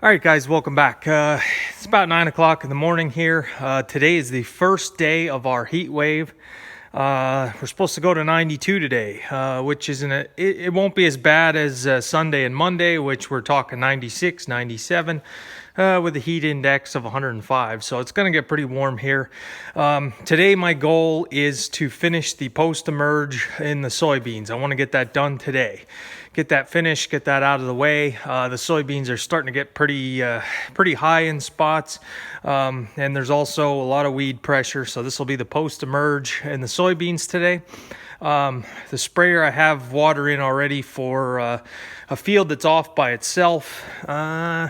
All right, guys, welcome back. It's about 9 o'clock in the morning here. Today is the first day of our heat wave. We're supposed to go to 92 today, which it won't be as bad as Sunday and Monday, which we're talking 96, 97, with a heat index of 105. So it's going to get pretty warm here. Today, my goal is to finish the post-emerge in the soybeans. I want to get that done today. Get that finished, get that out of the way. The soybeans are starting to get pretty high in spots, and there's also a lot of weed pressure. So this will be the post-emerge in the soybeans today. The sprayer, I have water in already for a field that's off by itself. Got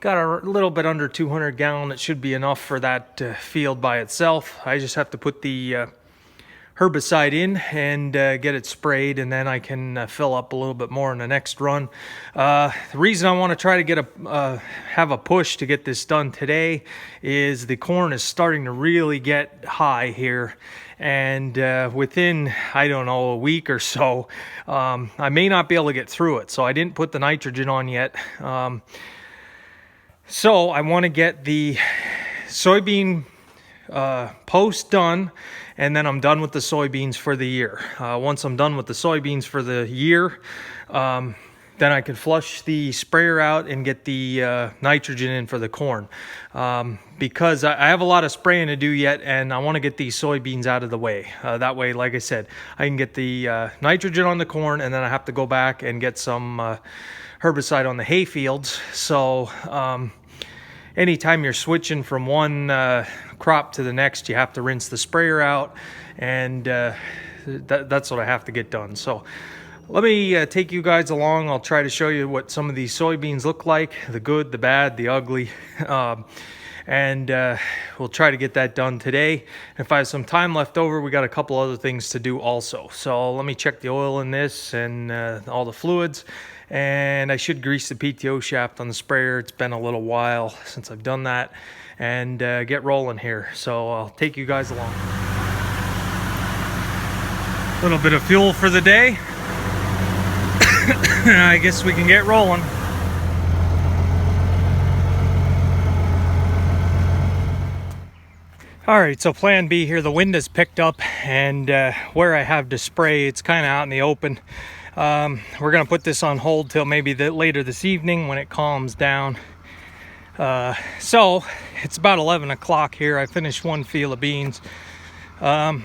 a little bit under 200 gallon. It should be enough for that field by itself. I just have to put the herbicide in and get it sprayed, and then I can fill up a little bit more in the next run. The reason I want to try to get have a push to get this done today is the corn is starting to really get high here, and within, I don't know, a week or so, I may not be able to get through it. So I didn't put the nitrogen on yet. So I want to get the soybean post done, and then I'm done with the soybeans for the year. Once I'm done with the soybeans for the year, then I can flush the sprayer out and get the nitrogen in for the corn, because I have a lot of spraying to do yet, and I want to get these soybeans out of the way. That way, like I said, I can get the nitrogen on the corn, and then I have to go back and get some herbicide on the hay fields. So anytime you're switching from one crop to the next, you have to rinse the sprayer out, and that's what I have to get done. So let me take you guys along. I'll try to show you what some of these soybeans look like, the good, the bad, the ugly, and we'll try to get that done today. If I have some time left over, we got a couple other things to do also. So let me check the oil in this and all the fluids. And I should grease the PTO shaft on the sprayer. It's been a little while since I've done that, and get rolling here. So I'll take you guys along. A little bit of fuel for the day. I guess we can get rolling. All right, so plan B here. The wind has picked up, and where I have to spray, it's kind of out in the open. We're gonna put this on hold till maybe later this evening when it calms down. So it's about 11 o'clock here. I finished one field of beans. Like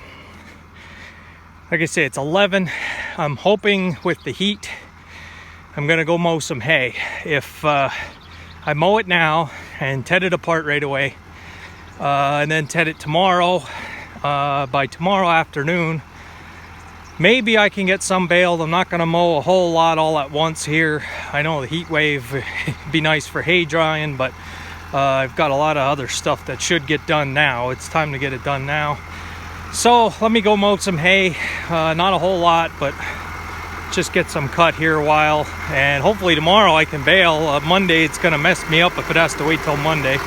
I say, it's 11. I'm hoping with the heat, I'm gonna go mow some hay. If I mow it now and ted it apart right away, and then ted it tomorrow, by tomorrow afternoon, maybe I can get some baled. I'm not going to mow a whole lot all at once here. I know the heat wave would be nice for hay drying, but I've got a lot of other stuff that should get done now. It's time to get it done now. So let me go mow some hay. Not a whole lot, but just get some cut here a while. And hopefully tomorrow I can bale. Monday it's going to mess me up if it has to wait till Monday.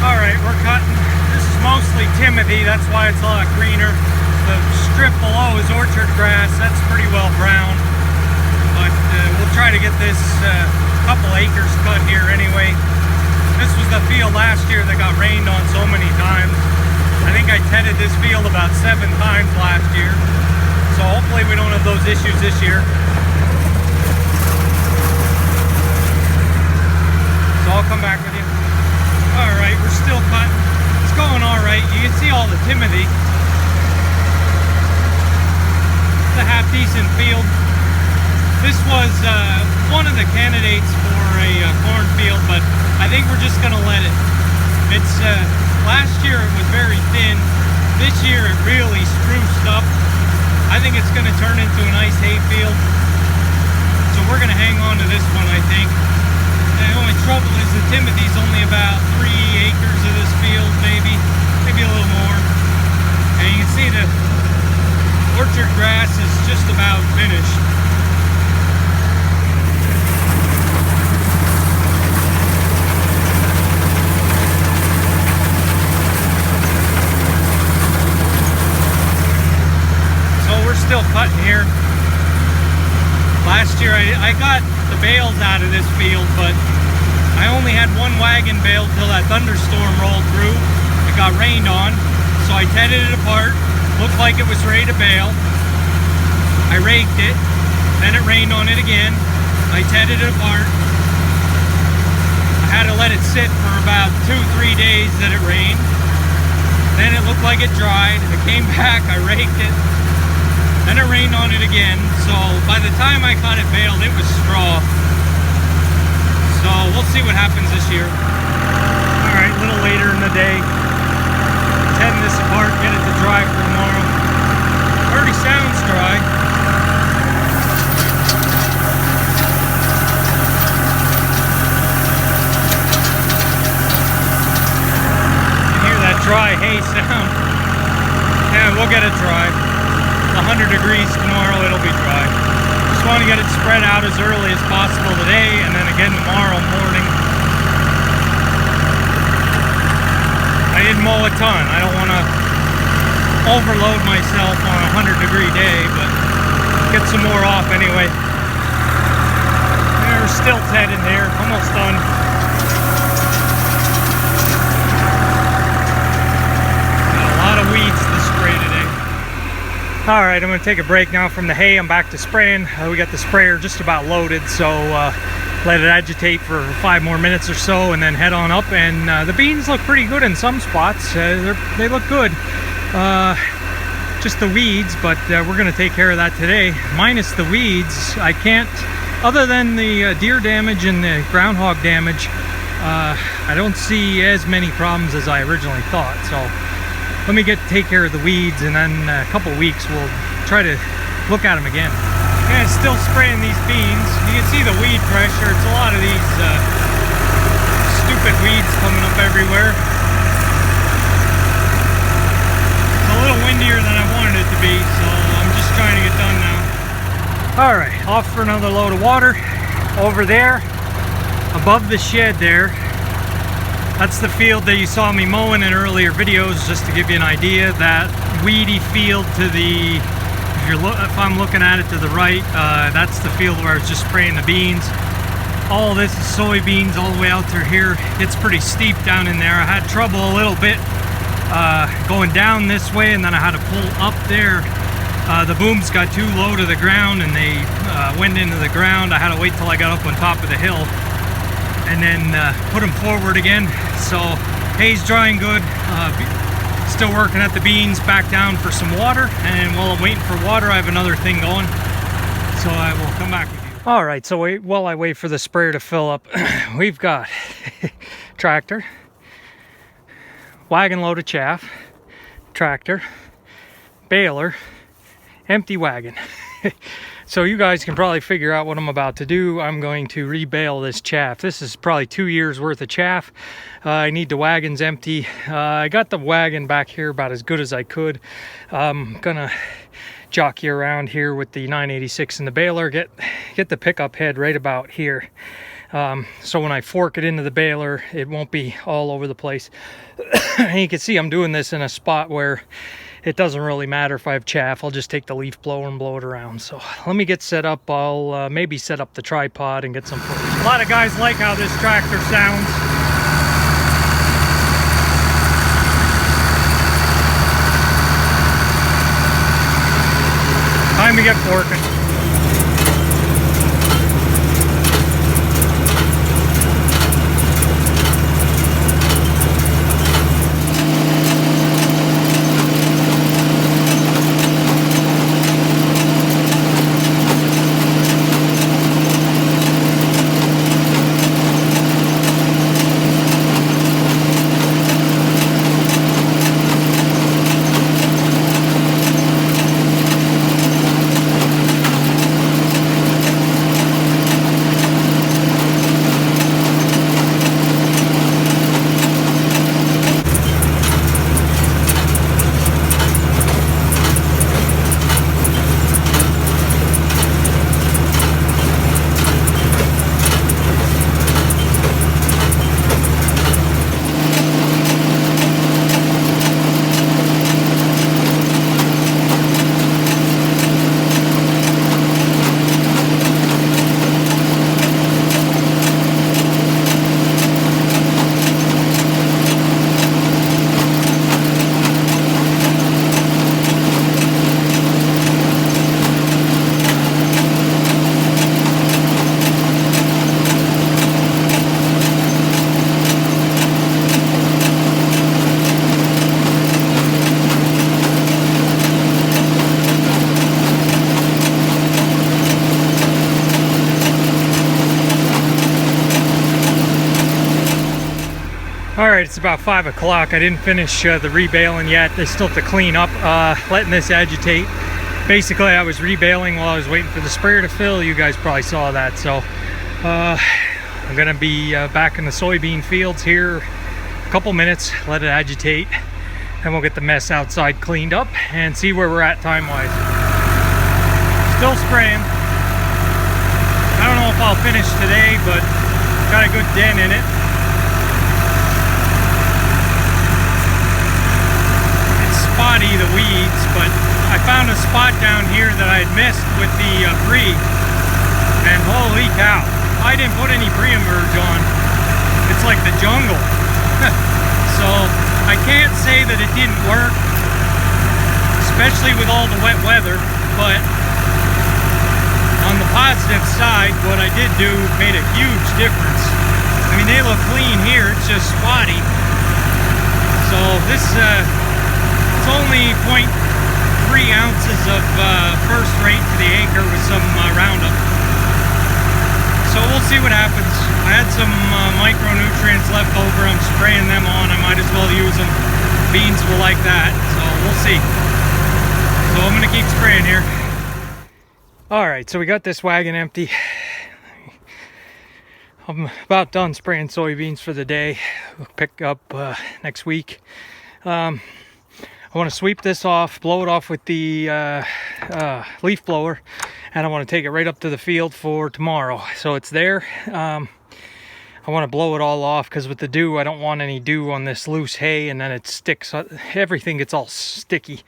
All right, we're cutting. This is mostly Timothy. That's why it's a lot greener. The strip below is orchard grass. That's pretty well brown, but we'll try to get this couple acres cut here anyway. This was the field last year that got rained on so many times. I think I tedded this field about 7 times last year, so hopefully we don't have those issues this year. So I'll come back with you. All right, we're still cutting. It's going all right. You can see all the Timothy. A half decent field. This was one of the candidates for a cornfield, but I think we're just gonna let it. It's last year it was very thin. This year it really spruced up. I think it's gonna turn into a nice hay field, so we're gonna hang on to this one, I think. The only trouble is the Timothy's only about 3 acres of this field, maybe a little more, and you can see the orchard grass is just about finished. So we're still cutting here. Last year I got the bales out of this field, but I only had one wagon baled till that thunderstorm rolled through. It got rained on, so I tedded it apart. Looked like it was ready to bale. I raked it, then it rained on it again. I tedded it apart. I had to let it sit for about 2-3 days that it rained. Then it looked like it dried. I came back, I raked it. Then it rained on it again. So by the time I got it baled, it was straw. So we'll see what happens this year. All right, a little later in the day. Tedding this apart, get it to dry for tomorrow. Already sounds dry. Dry hay sound. Yeah, we'll get it dry. 100 degrees tomorrow, it'll be dry. Just want to get it spread out as early as possible today, and then again tomorrow morning. I didn't mow a ton. I don't want to overload myself on a 100-degree day, but get some more off anyway. There's still tedding here, almost done. Weeds to spray today. All right, I'm going to take a break now from the hay. I'm back to spraying. We got the sprayer just about loaded, so let it agitate for 5 more minutes or so and then head on up. And the beans look pretty good in some spots. They look good. Just the weeds, but we're going to take care of that today. Minus the weeds, I can't, other than the deer damage and the groundhog damage, I don't see as many problems as I originally thought. So let me take care of the weeds, and then a couple weeks we'll try to look at them again. Yeah, it's still spraying these beans. You can see the weed pressure. It's a lot of these stupid weeds coming up everywhere. It's a little windier than I wanted it to be, so I'm just trying to get done now. All right, off for another load of water. Over there, above the shed there, that's the field that you saw me mowing in earlier videos, just to give you an idea. That weedy field to the, if I'm looking at it to the right, that's the field where I was just spraying the beans. All this is soybeans all the way out through here. It's pretty steep down in there. I had trouble a little bit going down this way, and then I had to pull up there. The booms got too low to the ground, and they went into the ground. I had to wait till I got up on top of the hill and then put them forward again. So hay's drying good. Still working at the beans, back down for some water, and while I'm waiting for water, I have another thing going, so I will come back with you. All right, so while I wait for the sprayer to fill up, we've got tractor, wagon load of chaff, tractor, baler, empty wagon. So you guys can probably figure out what I'm about to do. I'm going to rebale this chaff. This is probably 2 years worth of chaff. I need the wagons empty. I got the wagon back here about as good as I could. I'm gonna jockey around here with the 986 and the baler, get the pickup head right about here. So when I fork it into the baler, it won't be all over the place. And you can see I'm doing this in a spot where it doesn't really matter if I have chaff. I'll just take the leaf blower and blow it around. So let me get set up. I'll maybe set up the tripod and get some footage. A lot of guys like how this tractor sounds. Time to get forking. it's about 5 o'clock. I didn't finish the rebaling yet. I still have to clean up, letting this agitate. Basically, I was rebaling while I was waiting for the sprayer to fill. You guys probably saw that. So I'm gonna be back in the soybean fields here a couple minutes, let it agitate, and we'll get the mess outside cleaned up and see where we're at time-wise. Still spraying. I don't know if I'll finish today, but got a good dent in it. It's spotty, the weeds, but I found a spot down here that I had missed with the pre, and holy cow, I didn't put any pre-emerge on. It's like the jungle. So I can't say that it didn't work, especially with all the wet weather, but on the positive side, what I did do made a huge difference. I mean, they look clean here, it's just spotty. So this it's only 0.3 ounces of first rate to the acre with some Roundup. So we'll see what happens. I had some micronutrients left over. I'm spraying them on. I might as well use them. Beans will like that, so we'll see. So I'm gonna keep spraying here. All right, so we got this wagon empty. I'm about done spraying soybeans for the day. We'll pick up next week. I want to sweep this off, blow it off with the leaf blower, and I want to take it right up to the field for tomorrow. So it's there. I want to blow it all off because with the dew, I don't want any dew on this loose hay, and then it sticks. Everything gets all sticky.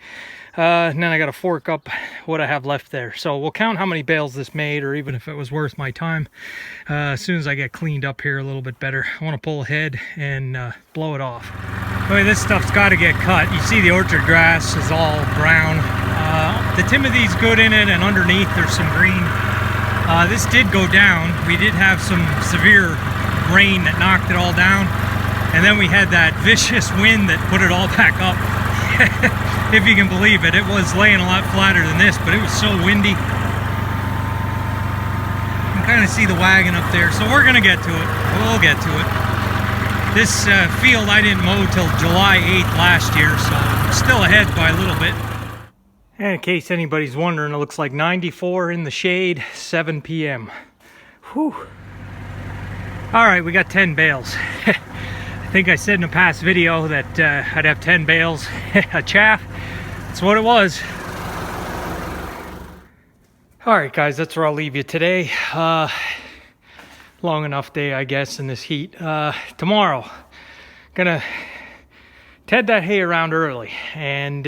And then I got to fork up what I have left there. So we'll count how many bales this made, or even if it was worth my time. As soon as I get cleaned up here a little bit better, I want to pull ahead and blow it off. Anyway, this stuff's got to get cut. You see the orchard grass is all brown. The timothy's good in it, and underneath there's some green. This did go down. We did have some severe rain that knocked it all down. And then we had that vicious wind that put it all back up. If you can believe it, it was laying a lot flatter than this, but it was so windy. You can kind of see the wagon up there, so we're gonna get to it. We'll get to it. This field I didn't mow till July 8th last year, so I'm still ahead by a little bit. And in case anybody's wondering, it looks like 94 in the shade, 7 p.m. Whew. All right, we got 10 bales. I think I said in a past video that I'd have 10 bales of chaff. That's what it was. All right, guys, that's where I'll leave you today. Long enough day, I guess, in this heat. Tomorrow, gonna ted that hay around early, and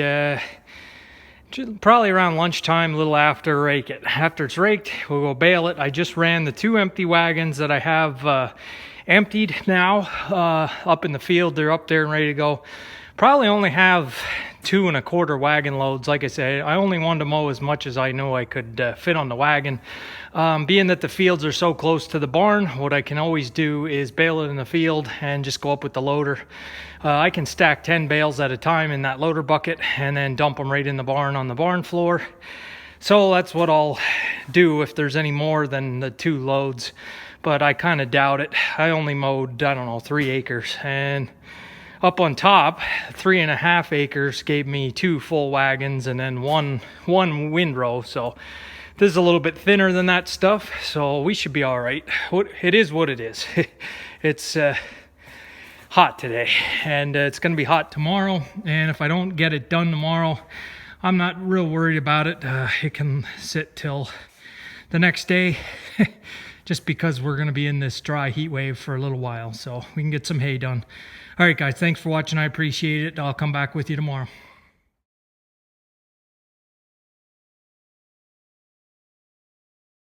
probably around lunchtime, a little after, rake it. After it's raked, we'll go bale it. I just ran the 2 empty wagons that I have emptied now up in the field. They're up there and ready to go. Probably only have 2 1/4 wagon loads. Like I said, I only wanted to mow as much as I know I could fit on the wagon. Being that the fields are so close to the barn, what I can always do is bale it in the field and just go up with the loader. I can stack 10 bales at a time in that loader bucket and then dump them right in the barn on the barn floor. So that's what I'll do if there's any more than the 2 loads. But I kind of doubt it. I only mowed, I don't know, 3 acres. And up on top, 3.5 acres gave me 2 full wagons and then one windrow. So this is a little bit thinner than that stuff. So we should be all right. It is what it is. It's hot today. And it's going to be hot tomorrow. And if I don't get it done tomorrow, I'm not real worried about it. It can sit till the next day. Just because we're going to be in this dry heat wave for a little while, so we can get some hay done. All right, guys, thanks for watching. I appreciate it. I'll come back with you tomorrow.